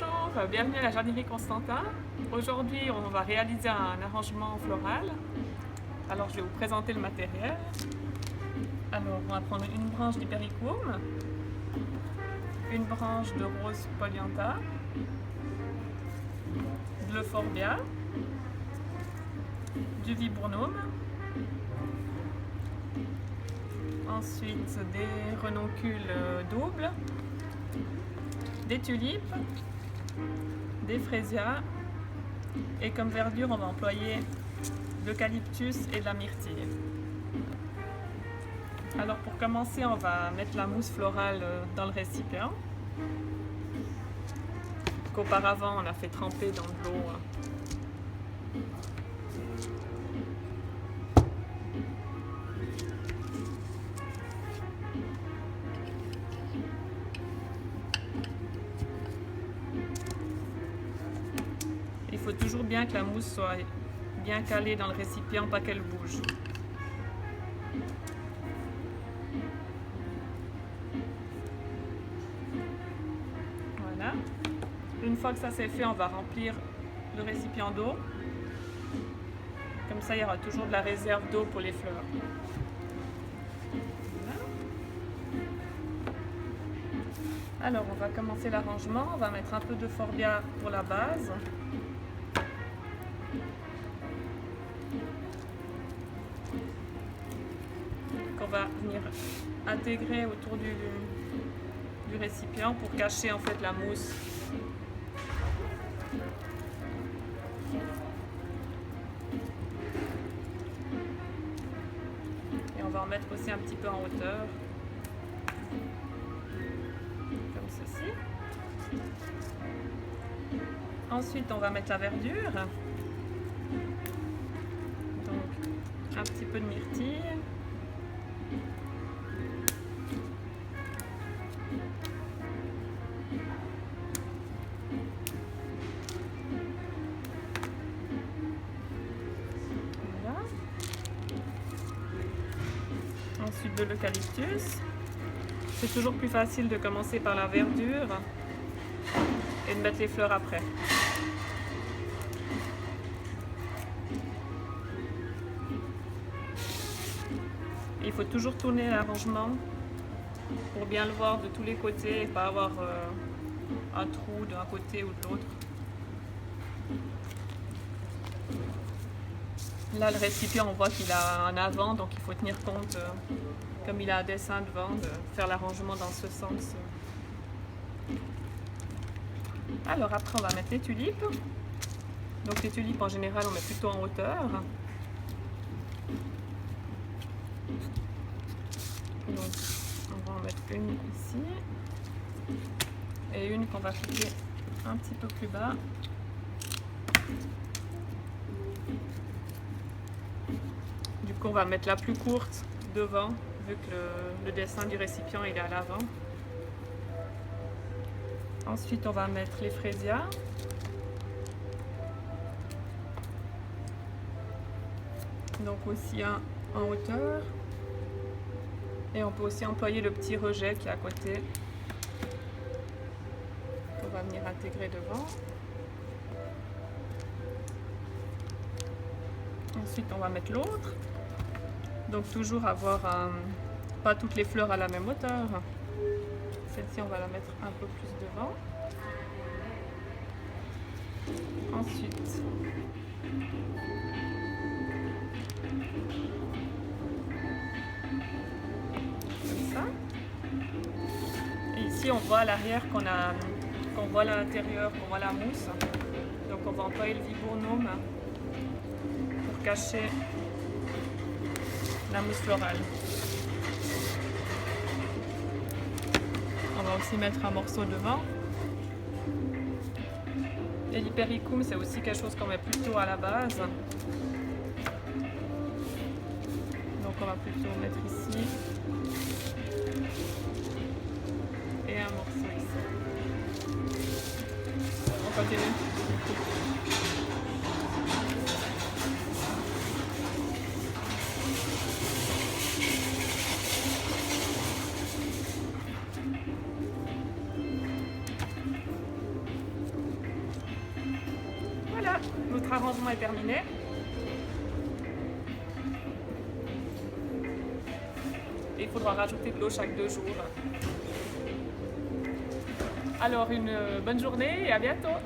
Bonjour, bienvenue à la jardinerie Constantin. Aujourd'hui, on va réaliser un arrangement floral. Alors, je vais vous présenter le matériel. Alors, on va prendre une branche d'Hypericum, une branche de rose Polyantha, de l'Euphorbia, du Viburnum, ensuite des renoncules doubles, des tulipes, des fraisias et comme verdure on va employer de l'eucalyptus et de la myrtille. Alors pour commencer on va mettre la mousse florale dans le récipient qu'auparavant on a fait tremper dans de l'eau. Il faut toujours bien que la mousse soit bien calée dans le récipient, pas qu'elle bouge. Voilà. Une fois que ça c'est fait, on va remplir le récipient d'eau. Comme ça, il y aura toujours de la réserve d'eau pour les fleurs. Voilà. Alors, on va commencer l'arrangement. On va mettre un peu d'euphorbia pour la base. Qu'on va venir intégrer autour du récipient pour cacher en fait la mousse. Et on va en mettre aussi un petit peu en hauteur, comme ceci. Ensuite, on va mettre la verdure. Donc, un petit peu de myrtille. Ensuite de l'eucalyptus. C'est toujours plus facile de commencer par la verdure et de mettre les fleurs après. Il faut toujours tourner l'arrangement pour bien le voir de tous les côtés et pas avoir un trou d'un côté ou de l'autre. Là, le récipient, on voit qu'il a un avant, donc il faut tenir compte, comme il a un dessin devant, de faire l'arrangement dans ce sens. Alors après, on va mettre les tulipes. Donc les tulipes, en général, on met plutôt en hauteur. Donc, on va en mettre une ici et une qu'on va piquer un petit peu plus bas. Du coup, on va mettre la plus courte devant, vu que le dessin du récipient il est à l'avant. Ensuite, on va mettre les fraisias. Donc aussi un en hauteur. Et on peut aussi employer le petit rejet qui est à côté. On va venir intégrer devant. Ensuite, on va mettre l'autre. Donc toujours avoir pas toutes les fleurs à la même hauteur. Celle-ci, on va la mettre un peu plus devant. Ensuite, comme ça. Et ici, on voit à l'arrière qu'on voit l'intérieur, qu'on voit la mousse. Donc on va employer le viburnum pour cacher la mousse florale. On va aussi mettre un morceau devant. Et l'hypericum, c'est aussi quelque chose qu'on met plutôt à la base. Donc on va plutôt mettre ici. Et un morceau ici. On continue. Notre arrangement est terminé. Et il faudra rajouter de l'eau chaque 2 jours. Alors une bonne journée et à bientôt!